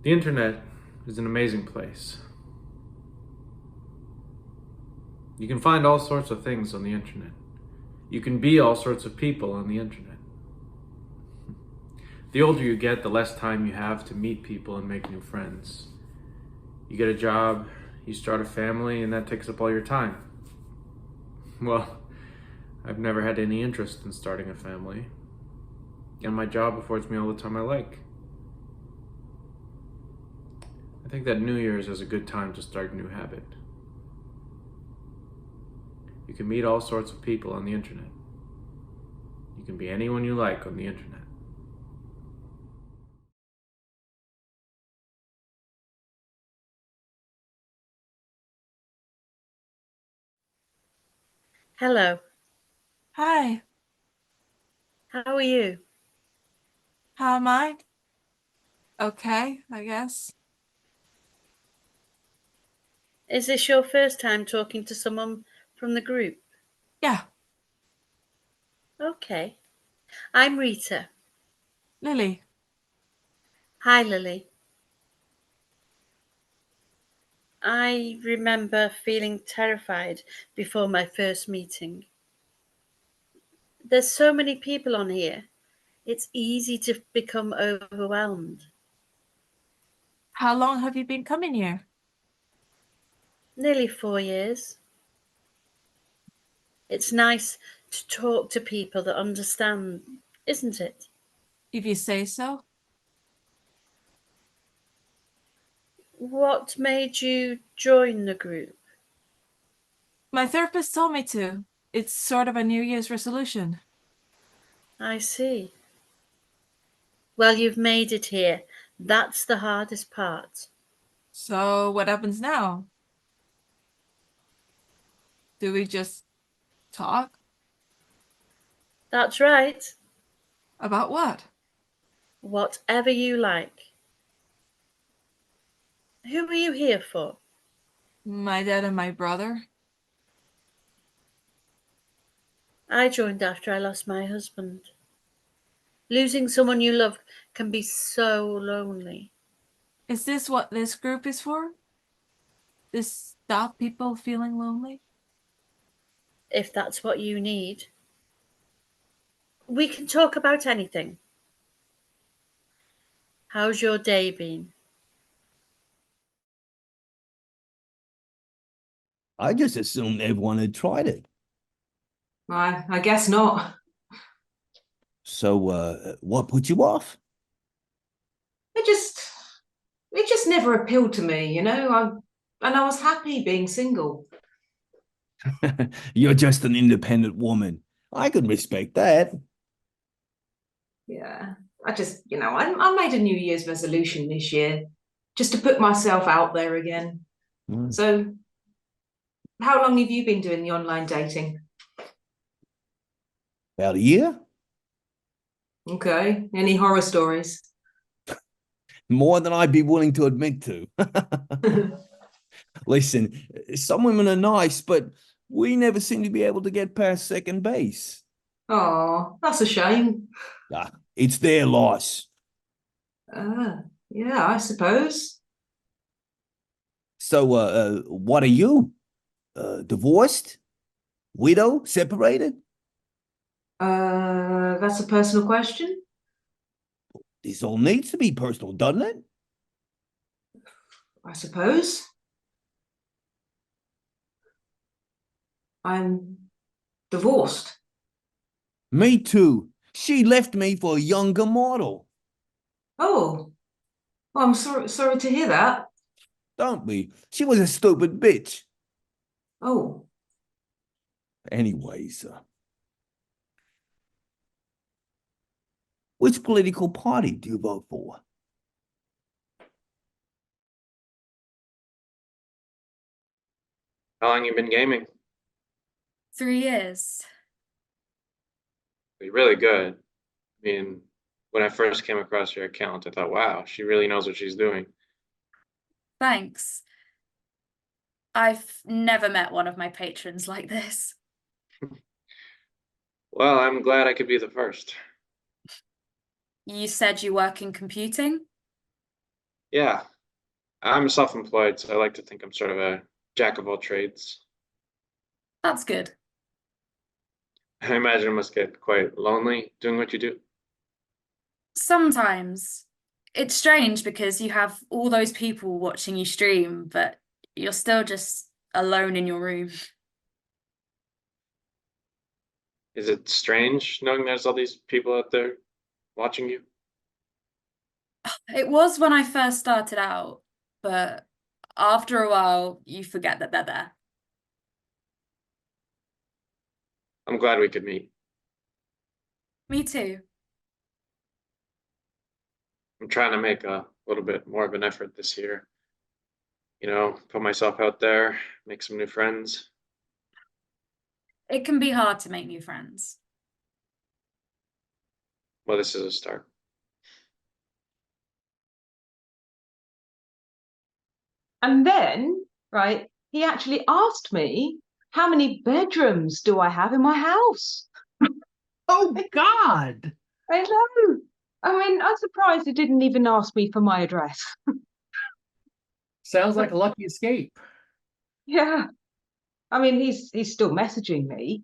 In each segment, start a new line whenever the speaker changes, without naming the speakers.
The internet is an amazing place. You can find all sorts of things on the internet. You can be all sorts of people on the internet. The older you get, the less time you have to meet people and make new friends. You get a job, you start a family, and that takes up all your time. Well, I've never had any interest in starting a family, and my job affords me all the time I like. I think that New Year's is a good time to start a new habit. You can meet all sorts of people on the internet. You can be anyone you like on the internet.
Hello,
Hi,
how are you?
how am I? Okay, I guess.
Is this your first time talking to someone from the group?
Yeah,
Okay. I'm Rita.
Lily.
Hi, Lily. I remember feeling terrified before my first meeting. There's so many people on here. It's easy to become overwhelmed.
How long have you been coming here?
Nearly 4 years. It's nice to talk to people that understand, isn't it?
If you say so.
What made you join the group?
My therapist told me to. It's sort of a New Year's resolution.
I see. Well, you've made it here. That's the hardest part.
So what happens now? Do we just talk?
That's right.
About what?
Whatever you like. Who are you here for?
My dad and my brother?
I joined after I lost my husband. Losing someone you love can be so lonely.
Is this what this group is for? This stop people feeling lonely?
If that's what you need, we can talk about anything. How's your day been?
I just assumed everyone had tried it.
I guess not.
So, what put you off?
It just it just never appealed to me, and I was happy being single.
You're just an independent woman. I can respect that.
Yeah. I made a New Year's resolution this year just to put myself out there again.
Mm.
So, how long have you been doing the online dating?
About a year?
Okay. Any horror stories?
More than I'd be willing to admit to. Listen, some women are nice, but we never seem to be able to get past second base.
Oh, that's a shame.
Ah, it's their loss.
Yeah, I suppose.
So, what are you? Divorced? Widow? Separated?
That's a personal question.
This all needs to be personal, doesn't it?
I suppose. I'm divorced.
Me too. She left me for a younger model.
Oh, well, I'm sorry to hear that.
Don't be. She was a stupid bitch.
Oh,
Anyways, which political party do you vote for?
How long you been gaming?
3 years.
You're really good. I mean, when I first came across your account, I thought, wow, she really knows what she's doing.
Thanks. I've never met one of my patrons like this.
Well, I'm glad I could be the first.
You said you work in computing?
Yeah, I'm self-employed, so I like to think I'm sort of a jack of all trades.
That's good.
I imagine it must get quite lonely doing what you do.
Sometimes it's strange because you have all those people watching you stream, but you're still just alone in your room.
Is it strange knowing there's all these people out there watching you?
It was when I first started out, but after a while, you forget that they're there.
I'm glad we could meet.
Me too.
I'm trying to make a little bit more of an effort this year. You know, put myself out there, make some new friends.
It can be hard to make new friends.
Well, this is a start.
And then, right, he actually asked me, how many bedrooms do I have in my house?
Oh, God.
I know. I mean, I'm surprised he didn't even ask me for my address.
Sounds like a lucky escape.
Yeah. I mean, he's still messaging me.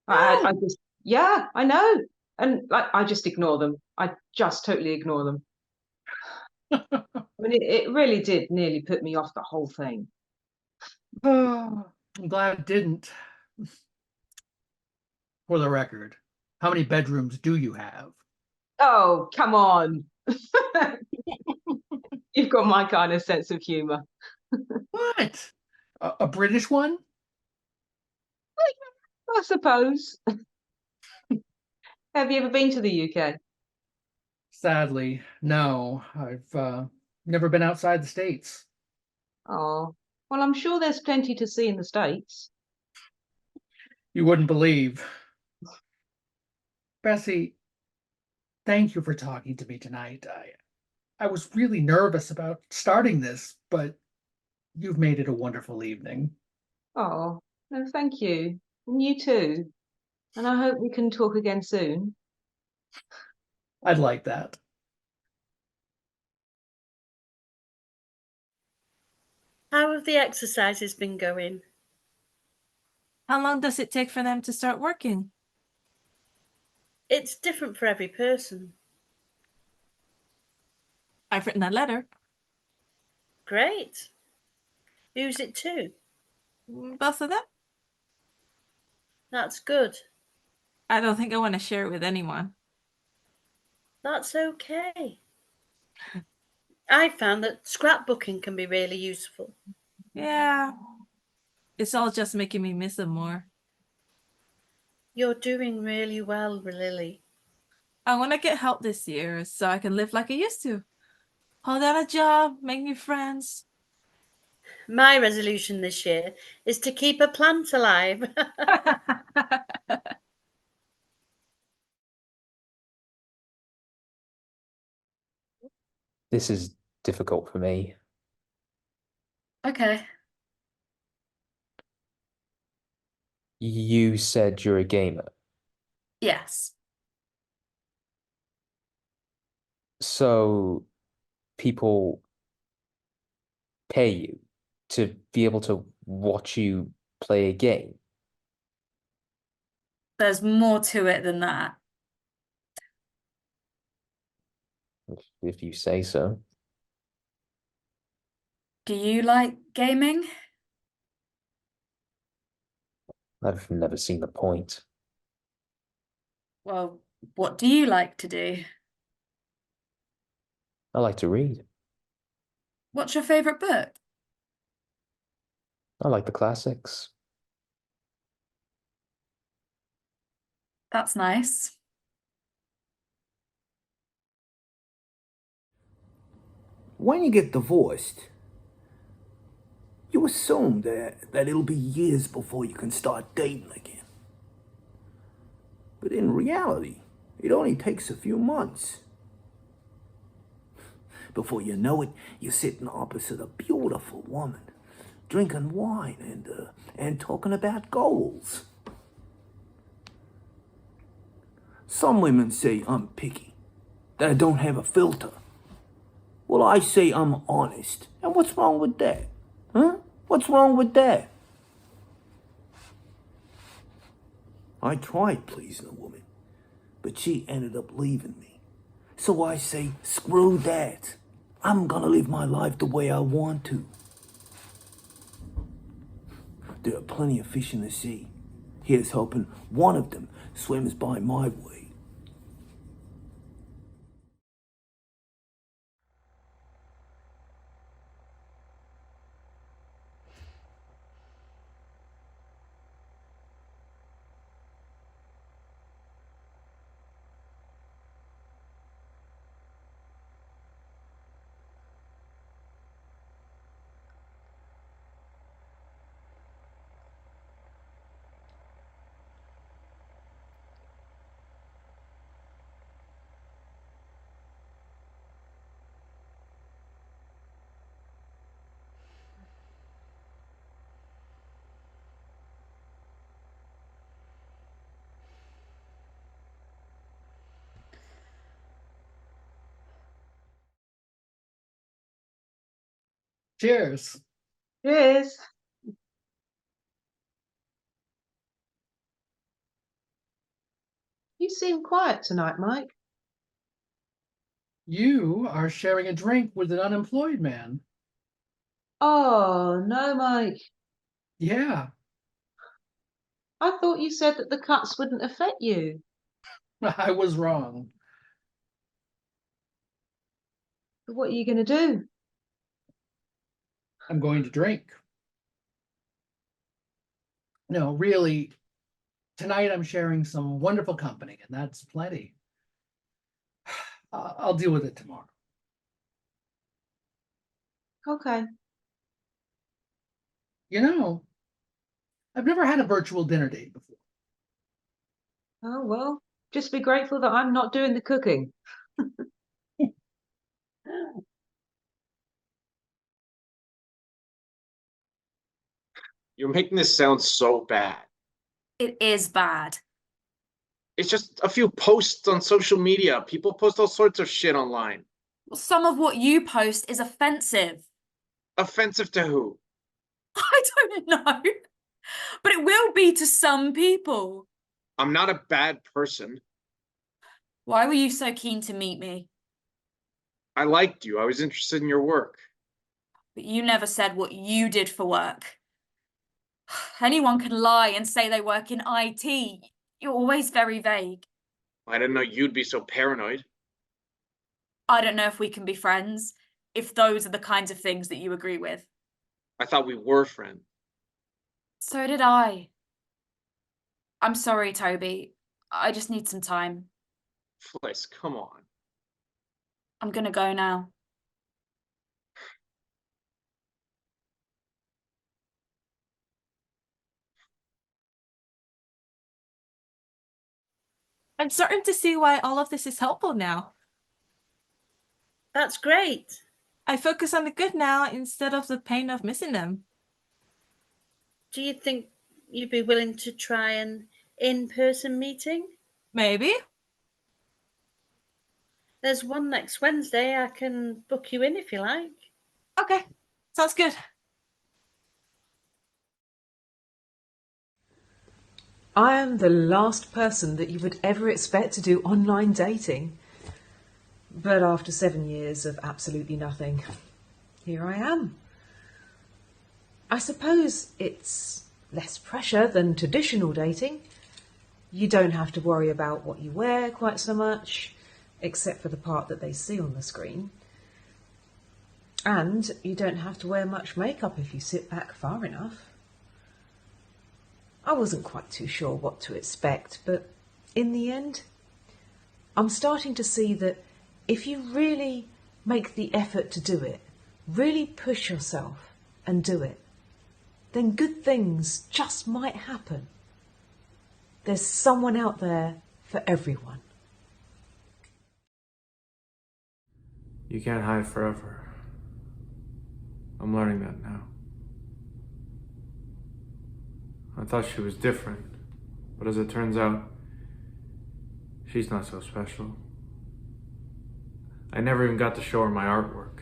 I
Oh.
just, yeah, I know. And like, I just ignore them. I just totally ignore them. I mean, it really did nearly put me off the whole thing.
I'm glad it didn't. For the record, how many bedrooms do you have?
Oh, come on. You've got my kind of sense of humor.
What? A British one?
I suppose. Have you ever been to the UK?
Sadly, no. I've never been outside the States.
Oh, well, I'm sure there's plenty to see in the States.
You wouldn't believe. Bessie, thank you for talking to me tonight. I was really nervous about starting this, but you've made it a wonderful evening.
Oh, no, thank you. And you too. And I hope we can talk again soon.
I'd like that.
How have the exercises been going?
How long does it take for them to start working?
It's different for every person.
I've written a letter.
Great. Who's it to?
Both of them?
That's good.
I don't think I want to share it with anyone.
That's okay. I found that scrapbooking can be really useful.
Yeah. It's all just making me miss them more.
You're doing really well, Lily.
I want to get help this year so I can live like I used to. Hold down a job, make new friends.
My resolution this year is to keep a plant alive.
This is difficult for me.
Okay.
You said you're a gamer.
Yes.
So people pay you to be able to watch you play a game.
There's more to it than that.
If you say so.
Do you like gaming?
I've never seen the point.
Well, what do you like to do?
I like to read.
What's your favorite book?
I like the classics.
That's nice.
When you get divorced, you assume that it'll be years before you can start dating again. But in reality, it only takes a few months. Before you know it, you're sitting opposite a beautiful woman, drinking wine and talking about goals. Some women say I'm picky, that I don't have a filter. Well, I say I'm honest. And what's wrong with that? Huh? What's wrong with that? I tried pleasing a woman, but she ended up leaving me. So I say, screw that. I'm gonna live my life the way I want to. There are plenty of fish in the sea. Here's hoping one of them swims by my way.
Cheers.
Cheers. You seem quiet tonight, Mike.
You are sharing a drink with an unemployed man.
Oh, no, Mike.
Yeah,
I thought you said that the cuts wouldn't affect you.
I was wrong.
But what are you going to do?
I'm going to drink. No, really, tonight I'm sharing some wonderful company, and that's plenty. I'll deal with it tomorrow.
Okay.
You know, I've never had a virtual dinner date before.
Oh, well, just be grateful that I'm not doing the cooking.
You're making this sound so bad.
It is bad.
It's just a few posts on social media. People post all sorts of shit online.
Well, some of what you post is offensive.
Offensive to who?
I don't know. But it will be to some people.
I'm not a bad person.
Why were you so keen to meet me?
I liked you. I was interested in your work.
But you never said what you did for work. Anyone can lie and say they work in IT. You're always very vague.
I didn't know you'd be so paranoid.
I don't know if we can be friends, if those are the kinds of things that you agree with.
I thought we were friends.
So did I. I'm sorry, Toby. I just need some time.
Fliss, come on.
I'm gonna go now.
I'm starting to see why all of this is helpful now.
That's great.
I focus on the good now instead of the pain of missing them.
Do you think you'd be willing to try an in-person meeting?
Maybe.
There's one next Wednesday. I can book you in if you like.
Okay, sounds good.
I am the last person that you would ever expect to do online dating. But after 7 years of absolutely nothing, here I am. I suppose it's less pressure than traditional dating. You don't have to worry about what you wear quite so much, except for the part that they see on the screen. And you don't have to wear much makeup if you sit back far enough. I wasn't quite too sure what to expect, but in the end, I'm starting to see that if you really make the effort to do it, really push yourself and do it, then good things just might happen. There's someone out there for everyone.
You can't hide forever. I'm learning that now. I thought she was different, but as it turns out, she's not so special. I never even got to show her my artwork.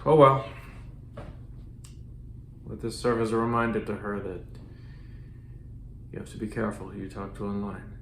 Oh well. Let this serve as a reminder to her that you have to be careful who you talk to online.